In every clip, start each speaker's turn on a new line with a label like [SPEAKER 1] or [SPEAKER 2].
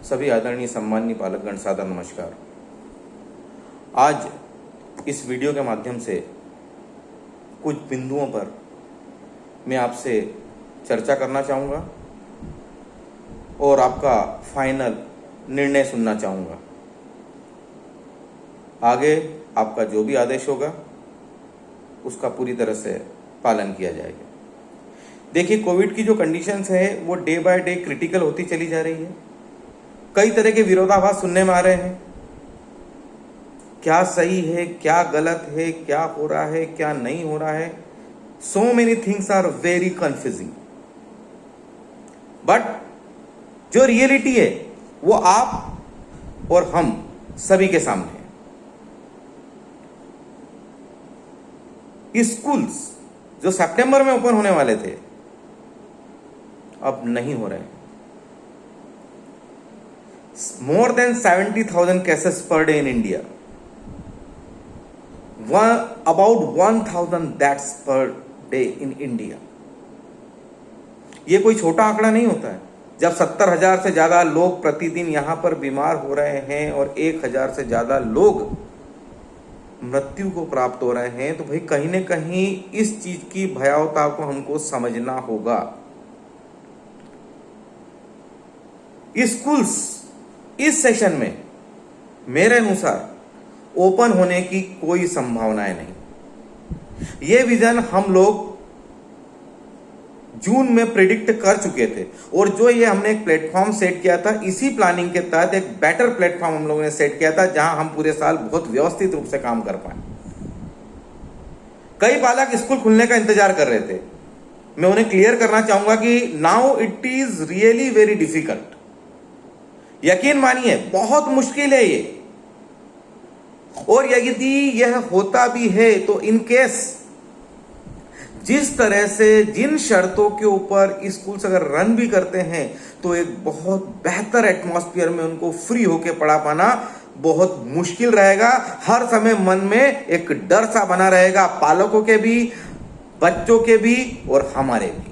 [SPEAKER 1] सभी आदरणीय सम्माननीय पालकगण सादर नमस्कार। आज इस वीडियो के माध्यम से कुछ बिंदुओं पर मैं आपसे चर्चा करना चाहूँगा और आपका फाइनल निर्णय सुनना चाहूँगा। आगे आपका जो भी आदेश होगा उसका पूरी तरह से पालन किया जाएगा। देखिए, कोविड की जो कंडीशंस है वो डे बाय डे क्रिटिकल होती चली जा रही है। कई तरह के विरोधाभास सुनने में आ रहे हैं। क्या सही है, क्या गलत है, क्या हो रहा है, क्या नहीं हो रहा है। So many things are very confusing. But जो रियलिटी है वो आप और हम सभी के सामने है। स्कूल्स जो सितंबर में ओपन होने वाले थे अब नहीं हो रहे हैं। More than 70,000 cases per day in India. About 1,000 deaths per day in India. ये कोई छोटा आंकड़ा नहीं होता है। जब 70,000 से ज्यादा लोग प्रतिदिन यहां पर बीमार हो रहे हैं और 1,000 से ज्यादा लोग मृत्यु को प्राप्त हो रहे हैं, तो भाई कहीं ना कहीं इस चीज की भयावता को हमको समझना होगा। स्कूल्स इस सेशन में मेरे अनुसार ओपन होने की कोई संभावनाएं नहीं। यह विजन हम लोग जून में प्रिडिक्ट कर चुके थे और जो ये हमने एक प्लेटफॉर्म सेट किया था, इसी प्लानिंग के तहत एक बेटर प्लेटफॉर्म हम लोगों ने सेट किया था जहां हम पूरे साल बहुत व्यवस्थित रूप से काम कर पाए। कई पालक स्कूल खुलने का इंतजार कर रहे थे। मैं उन्हें क्लियर करना चाहूंगा कि now it is really very difficult. यकीन मानिए बहुत मुश्किल है ये। और यदि यह होता भी है तो इन केस जिस तरह से जिन शर्तों के ऊपर स्कूल्स अगर रन भी करते हैं तो एक बहुत बेहतर एटमॉस्फेयर में उनको फ्री होके पढ़ा पाना बहुत मुश्किल रहेगा। हर समय मन में एक डर सा बना रहेगा, पालकों के भी, बच्चों के भी और हमारे भी।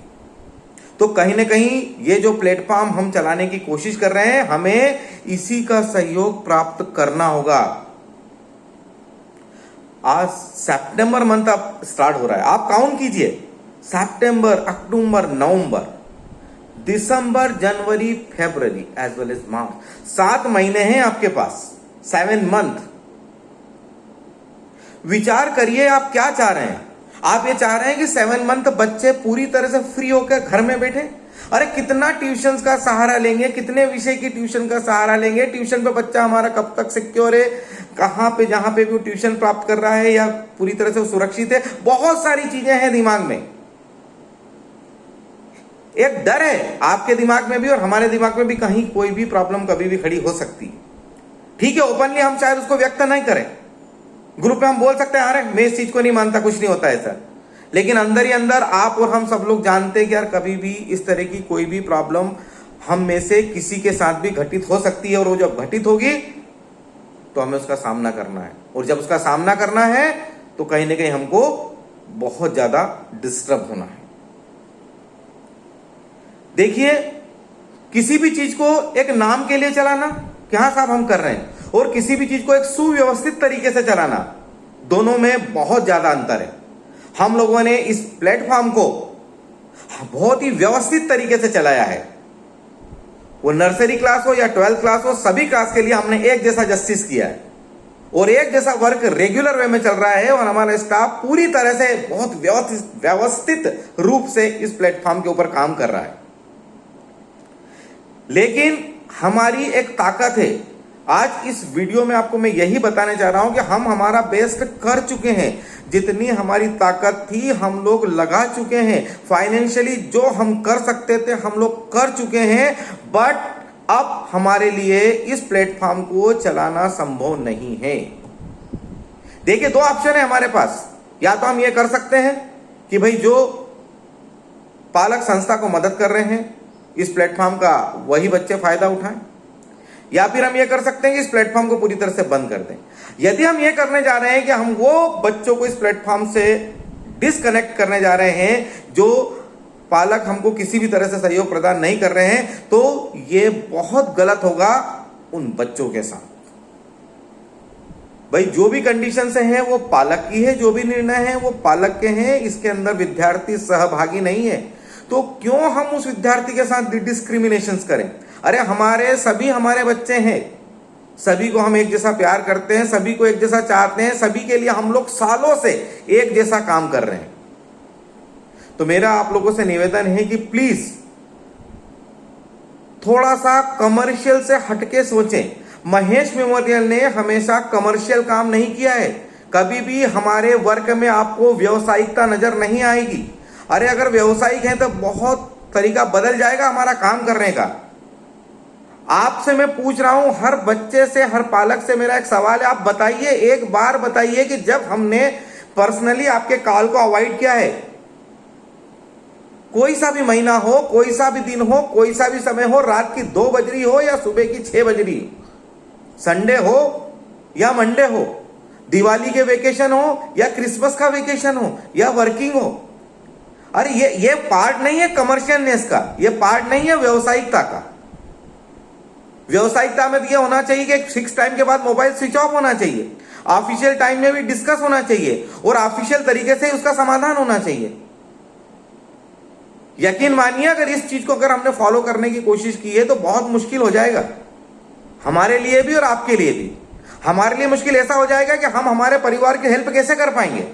[SPEAKER 1] तो कहीं ना कहीं ये जो प्लेटफॉर्म हम चलाने की कोशिश कर रहे हैं, हमें इसी का सहयोग प्राप्त करना होगा। आज सितंबर मंथ अब स्टार्ट हो रहा है। आप काउंट कीजिए, सितंबर, अक्टूबर, नवंबर, दिसंबर, जनवरी, फरवरी एज वेल एज मार्च। 7 महीने हैं आपके पास, 7 मंथ। विचार करिए आप क्या चाह रहे हैं। आप ये चाह रहे हैं कि 7 मंथ बच्चे पूरी तरह से फ्री होकर घर में बैठे? अरे कितना ट्यूशन का सहारा लेंगे, कितने विषय की ट्यूशन का सहारा लेंगे? ट्यूशन पे बच्चा हमारा कब तक सिक्योर है? कहां पे, जहां पे भी ट्यूशन प्राप्त कर रहा है या पूरी तरह से सुरक्षित है? बहुत सारी चीजें हैं दिमाग में। एक डर है आपके दिमाग में भी और हमारे दिमाग में भी, कहीं कोई भी प्रॉब्लम कभी भी खड़ी हो सकती है। ठीक है, ओपनली हम शायद उसको व्यक्त नहीं करें, ग्रुप में हम बोल सकते हैं अरे मैं इस चीज को नहीं मानता, कुछ नहीं होता है सर, लेकिन अंदर ही अंदर आप और हम सब लोग जानते हैं कि यार कभी भी इस तरह की कोई भी प्रॉब्लम हम में से किसी के साथ भी घटित हो सकती है। और वो जब घटित होगी तो हमें उसका सामना करना है, और जब उसका सामना करना है तो कहीं ना कहीं हमको बहुत ज्यादा डिस्टर्ब होना है। देखिए, किसी भी चीज को एक नाम के लिए चलाना, क्या साहब हम कर रहे हैं, और किसी भी चीज को एक सुव्यवस्थित तरीके से चलाना, दोनों में बहुत ज्यादा अंतर है। हम लोगों ने इस प्लेटफॉर्म को बहुत ही व्यवस्थित तरीके से चलाया है। वो नर्सरी क्लास हो या 12th क्लास हो, सभी क्लास के लिए हमने एक जैसा जस्टिस किया है और एक जैसा वर्क रेगुलर वे में चल रहा है। और हमारा स्टाफ पूरी तरह से बहुत व्यवस्थित रूप से इस प्लेटफॉर्म के ऊपर काम कर रहा है। लेकिन हमारी एक ताकत है। आज इस वीडियो में आपको मैं यही बताने जा रहा हूं कि हम हमारा बेस्ट कर चुके हैं। जितनी हमारी ताकत थी हम लोग लगा चुके हैं। फाइनेंशियली जो हम कर सकते थे हम लोग कर चुके हैं। बट अब हमारे लिए इस प्लेटफॉर्म को चलाना संभव नहीं है। देखिए, 2 ऑप्शन है हमारे पास। या तो हम ये कर सकते हैं कि भाई जो पालक संस्था को मदद कर रहे हैं इस प्लेटफॉर्म का वही बच्चे फायदा उठाएं, या फिर हम ये कर सकते हैं कि इस प्लेटफॉर्म को पूरी तरह से बंद कर दें। यदि हम ये करने जा रहे हैं कि हम वो बच्चों को इस प्लेटफॉर्म से डिस्कनेक्ट करने जा रहे हैं जो पालक हमको किसी भी तरह से सहयोग प्रदान नहीं कर रहे हैं, तो ये बहुत गलत होगा उन बच्चों के साथ। भाई जो भी कंडीशन से है वो पालक की है, जो भी निर्णय है वो पालक के हैं, इसके अंदर विद्यार्थी सहभागी नहीं है। तो क्यों हम उस विद्यार्थी के साथ डिस्क्रिमिनेशन करें? अरे हमारे बच्चे हैं, सभी को हम एक जैसा प्यार करते हैं, सभी को एक जैसा चाहते हैं, सभी के लिए हम लोग सालों से एक जैसा काम कर रहे हैं। तो मेरा आप लोगों से निवेदन है कि प्लीज थोड़ा सा कमर्शियल से हटके सोचें। महेश मेमोरियल ने हमेशा कमर्शियल काम नहीं किया है, कभी भी हमारे वर्क में आपको व्यावसायिकता नजर नहीं आएगी। अरे अगर व्यावसायिक है तो बहुत तरीका बदल जाएगा हमारा काम करने का। आपसे मैं पूछ रहा हूं, हर बच्चे से, हर पालक से मेरा एक सवाल है, आप बताइए, एक बार बताइए कि जब हमने पर्सनली आपके कॉल को अवॉइड किया है, कोई सा भी महीना हो, कोई सा भी दिन हो, कोई सा भी समय हो, रात की 2 बज रही हो या सुबह की 6 बज रही, संडे हो या मंडे हो, दिवाली के वेकेशन हो या क्रिसमस का वेकेशन हो या वर्किंग हो, अरे ये पार्ट नहीं है कमर्शियलनेस का, ये पार्ट नहीं है व्यावसायिकता का। व्यावसायिकता में यह होना चाहिए कि फिक्स टाइम के बाद मोबाइल स्विच ऑफ होना चाहिए, ऑफिशियल टाइम में भी डिस्कस होना चाहिए और ऑफिशियल तरीके से उसका समाधान होना चाहिए। यकीन मानिए, अगर इस चीज को अगर हमने फॉलो करने की कोशिश की है तो बहुत मुश्किल हो जाएगा हमारे लिए भी और आपके लिए भी। हमारे लिए मुश्किल ऐसा हो जाएगा कि हम हमारे परिवार की हेल्प कैसे कर पाएंगे?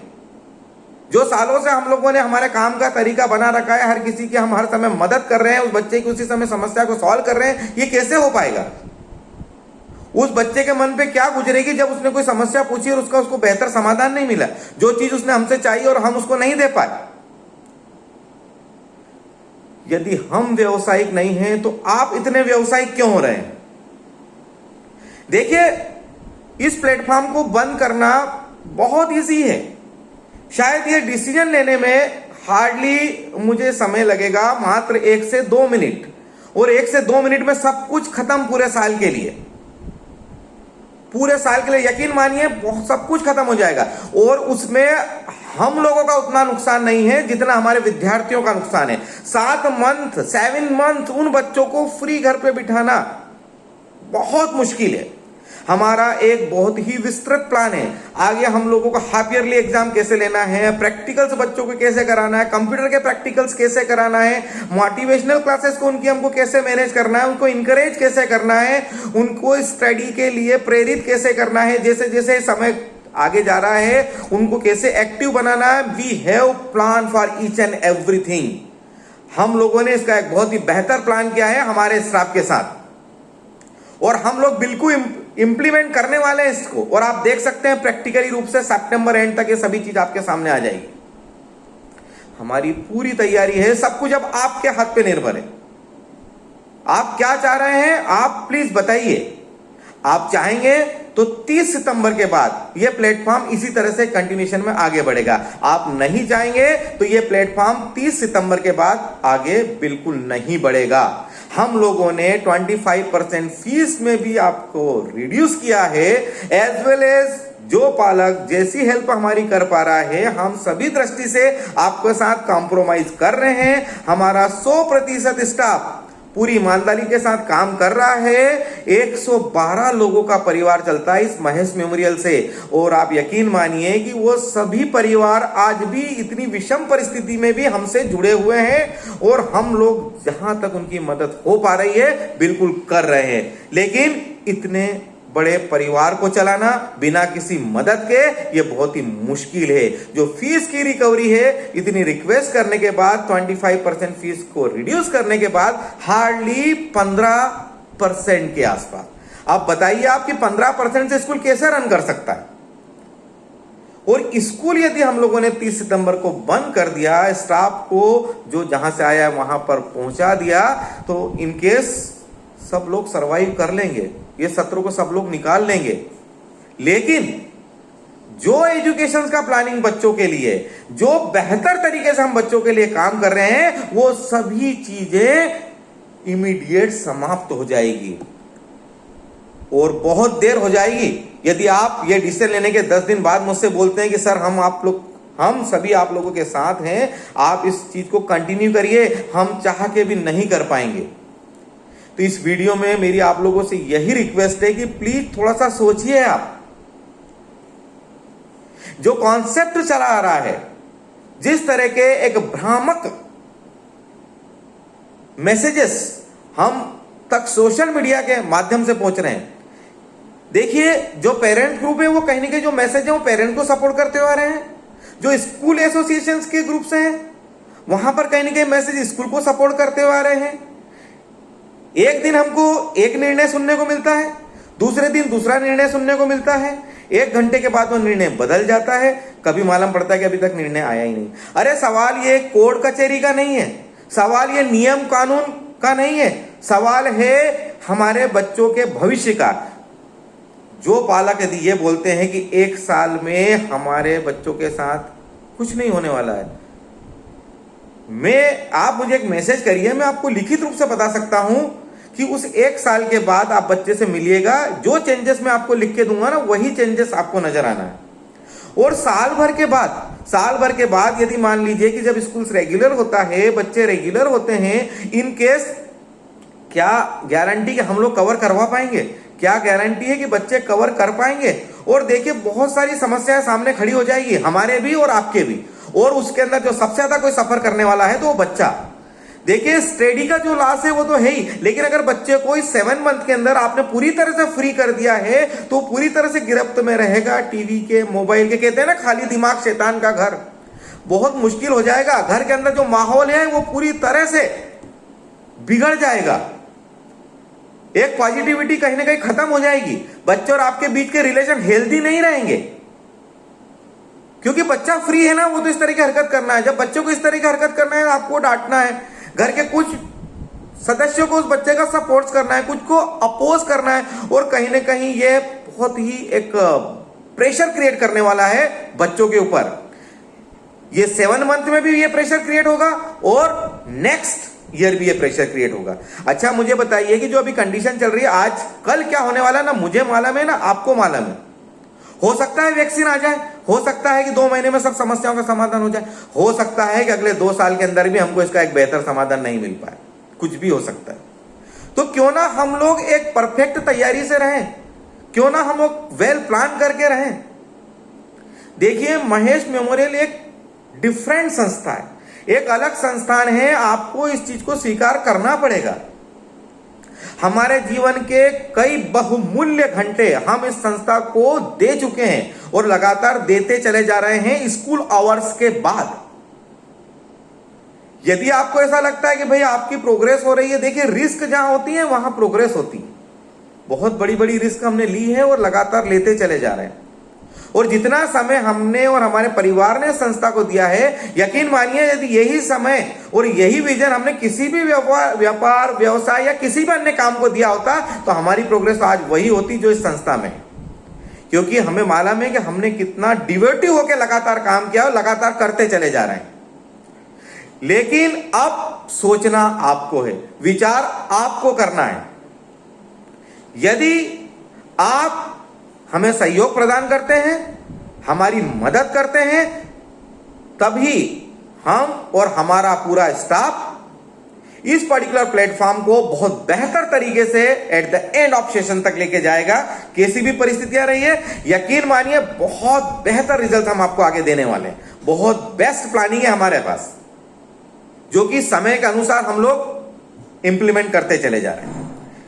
[SPEAKER 1] जो सालों से हम लोगों ने हमारे काम का तरीका बना रखा है, हर किसी की हम हर समय मदद कर रहे हैं, उस बच्चे की उसी समय समस्या को सॉल्व कर रहे हैं, ये कैसे हो पाएगा? उस बच्चे के मन पे क्या गुजरेगी जब उसने कोई समस्या पूछी और उसको बेहतर समाधान नहीं मिला, जो चीज उसने हमसे चाहिए और हम उसको नहीं दे पाए। यदि हम व्यावसायिक नहीं हैं तो आप इतने व्यावसायिक क्यों हो रहे हैं? देखिए, इस प्लेटफॉर्म को बंद करना बहुत इजी है। शायद ये डिसीजन लेने में हार्डली मुझे समय लगेगा मात्र 1 से 2 मिनट, और 1 से 2 मिनट में सब कुछ खत्म पूरे साल के लिए। पूरे साल के लिए यकीन मानिए सब कुछ खत्म हो जाएगा, और उसमें हम लोगों का उतना नुकसान नहीं है जितना हमारे विद्यार्थियों का नुकसान है। 7 मंथ उन बच्चों को फ्री घर पे बिठाना बहुत मुश्किल है। हमारा एक बहुत ही विस्तृत प्लान है। आगे हम लोगों को हाफ ईयरली एग्जाम कैसे लेना है, प्रैक्टिकल्स बच्चों को कैसे कराना है, कंप्यूटर के प्रैक्टिकल्स कैसे कराना है, मोटिवेशनल क्लासेस को उनकी हमको कैसे मैनेज करना है, उनको इंकरेज कैसे करना है, उनको स्टडी के लिए प्रेरित कैसे करना है, जैसे जैसे समय आगे जा रहा है उनको कैसे एक्टिव बनाना है। We have plan for each and everything. हम लोगों ने इसका एक बहुत ही बेहतर प्लान किया है हमारे स्टाफ के साथ, और हम लोग बिल्कुल इंप्लीमेंट करने वाले हैं इसको। और आप देख सकते हैं प्रैक्टिकली रूप से सितंबर एंड तक ये सभी चीज आपके सामने आ जाएगी। हमारी पूरी तैयारी है, सब कुछ अब आपके हाथ पे निर्भर है। आप क्या चाह रहे हैं, आप प्लीज बताइए। आप चाहेंगे तो 30 सितंबर के बाद यह प्लेटफॉर्म इसी तरह से कंटिन्यूएशन में आगे बढ़ेगा। आप नहीं चाहेंगे तो यह प्लेटफॉर्म 30 सितंबर के बाद आगे बिल्कुल नहीं बढ़ेगा। हम लोगों ने 25% फीस में भी आपको रिड्यूस किया है, एज वेल एज जो पालक जैसी हेल्प हमारी कर पा रहा है, हम सभी दृष्टि से आपके साथ कॉम्प्रोमाइज कर रहे हैं। हमारा 100% स्टाफ पूरी ईमानदारी के साथ काम कर रहा है। 112 लोगों का परिवार चलता है इस महेश मेमोरियल से, और आप यकीन मानिए कि वो सभी परिवार आज भी इतनी विषम परिस्थिति में भी हमसे जुड़े हुए हैं, और हम लोग जहां तक उनकी मदद हो पा रही है बिल्कुल कर रहे हैं। लेकिन इतने बड़े परिवार को चलाना बिना किसी मदद के ये बहुत ही मुश्किल है। जो फीस की रिकवरी है, इतनी रिक्वेस्ट करने के बाद 25% फीस को रिड्यूस करने के बाद हार्डली 15% के आसपास। आप बताइए, आपकी 15% से स्कूल कैसे रन कर सकता है? और स्कूल यदि हम लोगों ने 30 सितंबर को बंद कर दिया, स्टाफ को जो जहां से आया वहां पर पहुंचा दिया, तो इनकेस सब लोग सरवाइव कर लेंगे, ये सत्रों को सब लोग निकाल लेंगे। लेकिन जो एजुकेशन का प्लानिंग बच्चों के लिए, जो बेहतर तरीके से हम बच्चों के लिए काम कर रहे हैं, वो सभी चीजें इमीडिएट समाप्त हो जाएगी, और बहुत देर हो जाएगी। यदि आप ये डिसीजन लेने के 10 दिन बाद मुझसे बोलते हैं कि सर हम आप लोग हम सभी आप लोगों के साथ हैं। आप इस चीज को कंटिन्यू करिए, हम चाह के भी नहीं कर पाएंगे। तो इस वीडियो में मेरी आप लोगों से यही रिक्वेस्ट है कि प्लीज थोड़ा सा सोचिए। आप जो कॉन्सेप्ट चला आ रहा है, जिस तरह के एक भ्रामक मैसेजेस हम तक सोशल मीडिया के माध्यम से पहुंच रहे हैं, देखिए जो पेरेंट ग्रुप है वो कहीं ना कहीं जो मैसेज है वो पेरेंट को सपोर्ट करते हुए आ रहे हैं। जो स्कूल एसोसिएशंस के ग्रुप्स हैं वहां पर कहीं ना कहीं मैसेज स्कूल को सपोर्ट करते हुए आ रहे हैं। एक दिन हमको एक निर्णय सुनने को मिलता है, दूसरे दिन दूसरा निर्णय सुनने को मिलता है, 1 घंटे के बाद वो निर्णय बदल जाता है, कभी मालूम पड़ता है कि अभी तक निर्णय आया ही नहीं। अरे सवाल ये कोर्ट कचहरी का नहीं है, सवाल ये नियम कानून का नहीं है, सवाल है हमारे बच्चों के भविष्य का। जो पालक यदि ये बोलते हैं कि 1 साल में हमारे बच्चों के साथ कुछ नहीं होने वाला है, आप मुझे एक मैसेज करिए, मैं आपको लिखित रूप से बता सकता हूं कि उस 1 साल के बाद आप बच्चे से मिलिएगा, जो चेंजेस मैं आपको लिख के दूंगा ना वही चेंजेस आपको नजर आना है। और साल भर के बाद यदि मान लीजिए कि जब स्कूल रेगुलर होता है, बच्चे रेगुलर होते हैं, इन केस क्या गारंटी कि हम लोग कवर करवा पाएंगे? क्या गारंटी है कि बच्चे कवर कर पाएंगे? और देखिए बहुत सारी समस्याएं सामने खड़ी हो जाएगी, हमारे भी और आपके भी। और उसके अंदर जो सबसे ज्यादा कोई सफर करने वाला है तो वो बच्चा। देखिए स्टडी का जो लॉस है वो तो है ही, लेकिन अगर बच्चे को इस 7 मंथ के अंदर आपने पूरी तरह से फ्री कर दिया है तो पूरी तरह से गिरफ्त में रहेगा टीवी के, मोबाइल के। कहते हैं ना खाली दिमाग शैतान का घर, बहुत मुश्किल हो जाएगा। घर के अंदर जो माहौल है वो पूरी तरह से बिगड़ जाएगा, एक पॉजिटिविटी कहीं ना कहीं खत्म हो जाएगी। बच्चे और आपके बीच के रिलेशन हेल्दी नहीं रहेंगे, क्योंकि बच्चा फ्री है ना, वो तो इस तरह की हरकत करना है। जब बच्चों को इस तरह की हरकत करना है, आपको डांटना है, घर के कुछ सदस्यों को उस बच्चे का सपोर्ट करना है, कुछ को अपोज करना है, और कहीं ना कहीं ये बहुत ही एक प्रेशर क्रिएट करने वाला है बच्चों के ऊपर। ये 7 मंथ में भी ये प्रेशर क्रिएट होगा और नेक्स्ट ईयर भी ये प्रेशर क्रिएट होगा। अच्छा मुझे बताइए कि जो अभी कंडीशन चल रही है, आज कल क्या होने वाला है ना मुझे मालूम है ना आपको मालूम है। हो सकता है वैक्सीन आ जाए, हो सकता है कि 2 महीने में सब समस्याओं का समाधान हो जाए, हो सकता है कि अगले 2 साल के अंदर भी हमको इसका एक बेहतर समाधान नहीं मिल पाए, कुछ भी हो सकता है। तो क्यों ना हम लोग एक परफेक्ट तैयारी से रहें, क्यों ना हम लोग वेल प्लान करके रहें। देखिए महेश मेमोरियल एक डिफरेंट संस्था है, एक अलग संस्थान है, आपको इस चीज को स्वीकार करना पड़ेगा। हमारे जीवन के कई बहुमूल्य घंटे हम इस संस्था को दे चुके हैं और लगातार देते चले जा रहे हैं स्कूल आवर्स के बाद। यदि आपको ऐसा लगता है कि भाई आपकी प्रोग्रेस हो रही है, देखिए रिस्क जहां होती है वहां प्रोग्रेस होती है। बहुत बड़ी बड़ी रिस्क हमने ली है और लगातार लेते चले जा रहे हैं, और जितना समय हमने और हमारे परिवार ने संस्था को दिया है, यकीन मानिए यदि यही समय और यही विजन हमने किसी भी व्यापार व्यवसाय या किसी भी अन्य काम को दिया होता तो हमारी प्रोग्रेस आज वही होती जो इस संस्था में। क्योंकि हमें मालूम है कि हमने कितना डिवोटिव होकर लगातार काम किया और लगातार करते चले जा रहे हैं। लेकिन अब सोचना आपको है, विचार आपको करना है। यदि आप हमें सहयोग प्रदान करते हैं, हमारी मदद करते हैं, तभी हम और हमारा पूरा स्टाफ इस पर्टिकुलर प्लेटफॉर्म को बहुत बेहतर तरीके से at the end of session तक लेके जाएगा। कैसी भी परिस्थितियां रही है, यकीन मानिए बहुत बेहतर रिजल्ट हम आपको आगे देने वाले हैं। बहुत बेस्ट प्लानिंग है हमारे पास, जो कि समय के अनुसार हम लोग इंप्लीमेंट करते चले जा रहे हैं।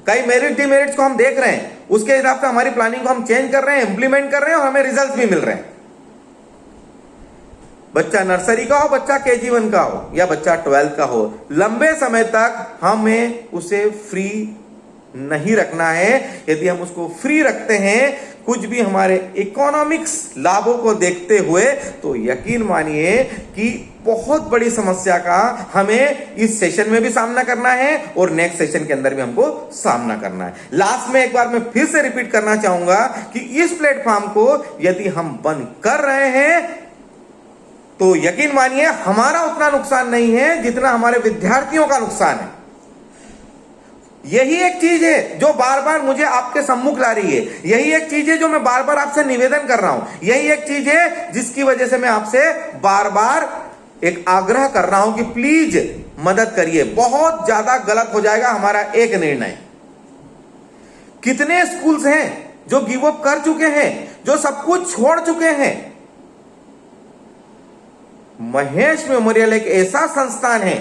[SPEAKER 1] कई मेरिट डिमेरिट्स को हम देख रहे हैं, उसके हिसाब से हमारी प्लानिंग को हम चेंज कर रहे हैं, इंप्लीमेंट कर रहे हैं और हमें रिजल्ट्स भी मिल रहे हैं। बच्चा नर्सरी का हो, बच्चा KG1 का हो या बच्चा 12th का हो, लंबे समय तक हमें उसे फ्री नहीं रखना है। यदि हम उसको फ्री रखते हैं कुछ भी हमारे इकोनॉमिक्स लाभों को देखते हुए, तो यकीन मानिए कि बहुत बड़ी समस्या का हमें इस सेशन में भी सामना करना है और नेक्स्ट सेशन के अंदर भी हमको सामना करना है। लास्ट में एक बार मैं फिर से रिपीट करना चाहूंगा कि इस प्लेटफॉर्म को यदि हम बंद कर रहे हैं तो यकीन मानिए हमारा उतना नुकसान नहीं है जितना हमारे विद्यार्थियों का नुकसान है। यही एक चीज है जो बार बार मुझे आपके सम्मुख ला रही है, यही एक चीज है जो मैं बार बार आपसे निवेदन कर रहा हूं, यही एक चीज है जिसकी वजह से मैं आपसे बार बार एक आग्रह कर रहा हूं कि प्लीज मदद करिए। बहुत ज्यादा गलत हो जाएगा हमारा एक निर्णय। कितने स्कूल्स हैं जो गिव अप कर चुके हैं, जो सब कुछ छोड़ चुके हैं। महेश मेमोरियल एक ऐसा संस्थान है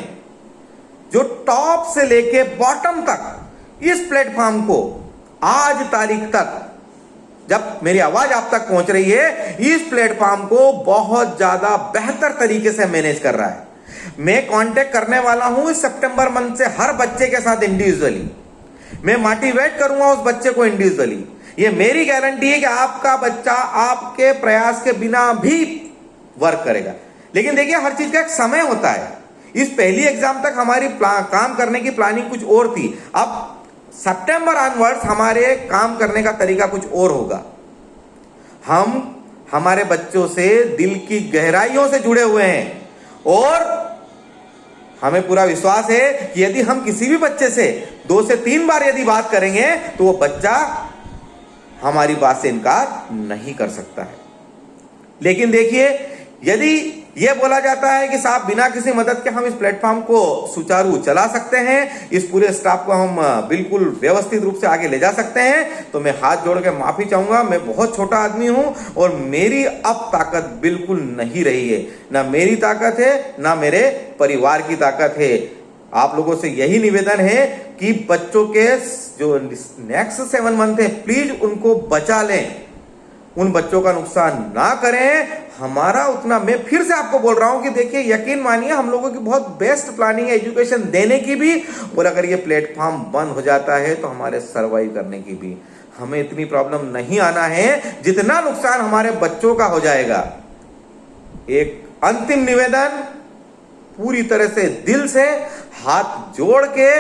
[SPEAKER 1] जो टॉप से लेके बॉटम तक इस प्लेटफॉर्म को आज तारीख तक, जब मेरी आवाज आप तक पहुंच रही है, इस प्लेटफॉर्म को बहुत ज्यादा बेहतर तरीके से मैनेज कर रहा है। मैं कांटेक्ट करने वाला हूं इस सितंबर मंथ से हर बच्चे के साथ इंडिविजुअली। मैं मोटिवेट करूंगा उस बच्चे को इंडिविजुअली। ये मेरी गारंटी है कि आपका बच्चा आपके प्रयास के बिना भी वर्क करेगा। लेकिन देखिए, हर चीज का एक समय होता है। इस पहली एग्जाम तक हमारी काम करने की प्लानिंग कुछ और थी। अब सितंबर ऑनवर्ड्स हमारे काम करने का तरीका कुछ और होगा। हम हमारे बच्चों से दिल की गहराइयों से जुड़े हुए हैं और हमें पूरा विश्वास है कि यदि हम किसी भी बच्चे से 2 से 3 बार यदि बात करेंगे तो वो बच्चा हमारी बात से इनकार नहीं कर सकता है। लेकिन देखिए, यदि यह बोला जाता है कि साहब बिना किसी मदद के हम इस प्लेटफॉर्म को सुचारू चला सकते हैं, इस पूरे स्टाफ को हम बिल्कुल व्यवस्थित रूप से आगे ले जा सकते हैं, तो मैं हाथ जोड़ के माफी चाहूंगा। मैं बहुत छोटा आदमी हूं और मेरी अब ताकत बिल्कुल नहीं रही है। ना मेरी ताकत है, ना मेरे परिवार की ताकत है। आप लोगों से यही निवेदन है कि बच्चों के जो नेक्स्ट 7 मंथ है, प्लीज उनको बचा लें, उन बच्चों का नुकसान ना करें। हमारा उतना, मैं फिर से आपको बोल रहा हूं कि देखिए, यकीन मानिए हम लोगों की बहुत बेस्ट प्लानिंग है एजुकेशन देने की भी, और अगर ये प्लेटफॉर्म बंद हो जाता है तो हमारे सर्वाइव करने की भी। हमें इतनी प्रॉब्लम नहीं आना है जितना नुकसान हमारे बच्चों का हो जाएगा। एक अंतिम निवेदन, पूरी तरह से दिल से हाथ जोड़ के,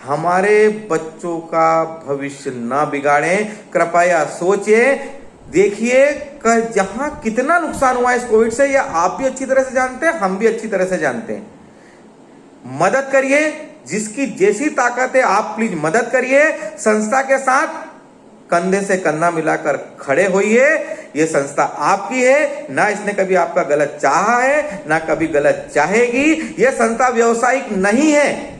[SPEAKER 1] हमारे बच्चों का भविष्य ना बिगाड़ें। कृपया सोचें, देखिए जहां कितना नुकसान हुआ इस कोविड से, ये आप भी अच्छी तरह से जानते हैं, हम भी अच्छी तरह से जानते हैं। मदद करिए, जिसकी जैसी ताकत है आप प्लीज मदद करिए। संस्था के साथ कंधे से कंधा मिलाकर खड़े होइए। ये संस्था आपकी है, ना इसने कभी आपका गलत चाहा है, ना कभी गलत चाहेगी। ये संस्था व्यावसायिक नहीं है,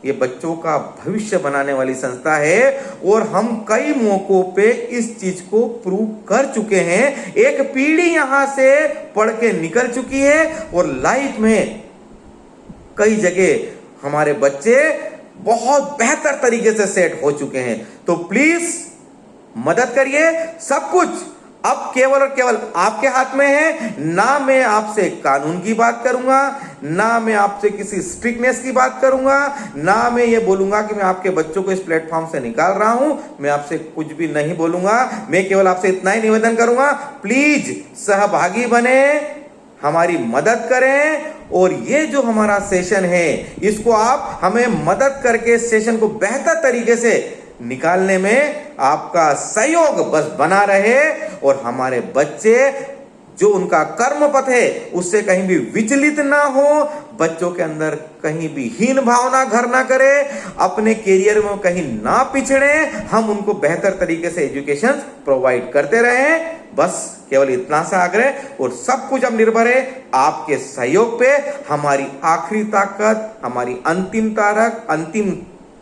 [SPEAKER 1] ये बच्चों का भविष्य बनाने वाली संस्था है और हम कई मौकों पे इस चीज को प्रूव कर चुके हैं। एक पीढ़ी यहां से पढ़ के निकल चुकी है और लाइफ में कई जगह हमारे बच्चे बहुत बेहतर तरीके से सेट हो चुके हैं। तो प्लीज मदद करिए। सब कुछ अब केवल और केवल आपके हाथ में है। ना मैं आपसे कानून की बात करूंगा, ना मैं आपसे किसी स्ट्रिक्टनेस की बात करूंगा, ना मैं ये बोलूंगा कि मैं आपके बच्चों को इस प्लेटफॉर्म से निकाल रहा हूं। मैं आपसे कुछ भी नहीं बोलूंगा। मैं केवल आपसे इतना ही निवेदन करूंगा, प्लीज सहभागी बने, हमारी मदद करें। और ये जो हमारा सेशन है, इसको आप हमें मदद करके सेशन को बेहतर तरीके से निकालने में आपका सहयोग बस बना रहे और हमारे बच्चे जो उनका कर्म पथ है उससे कहीं भी विचलित ना हो, बच्चों के अंदर कहीं भी हीन भावना घर ना करे, अपने कैरियर में कहीं ना पिछड़े। हम उनको बेहतर तरीके से एजुकेशन प्रोवाइड करते रहें। बस केवल इतना सा आग्रह, और सब कुछ अब निर्भर है आपके सहयोग पे। हमारी आखिरी ताकत, हमारी अंतिम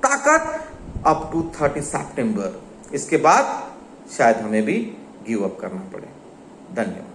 [SPEAKER 1] ताकत अप टू 30 सितंबर। इसके बाद शायद हमें भी गिव अप करना पड़े। धन्यवाद।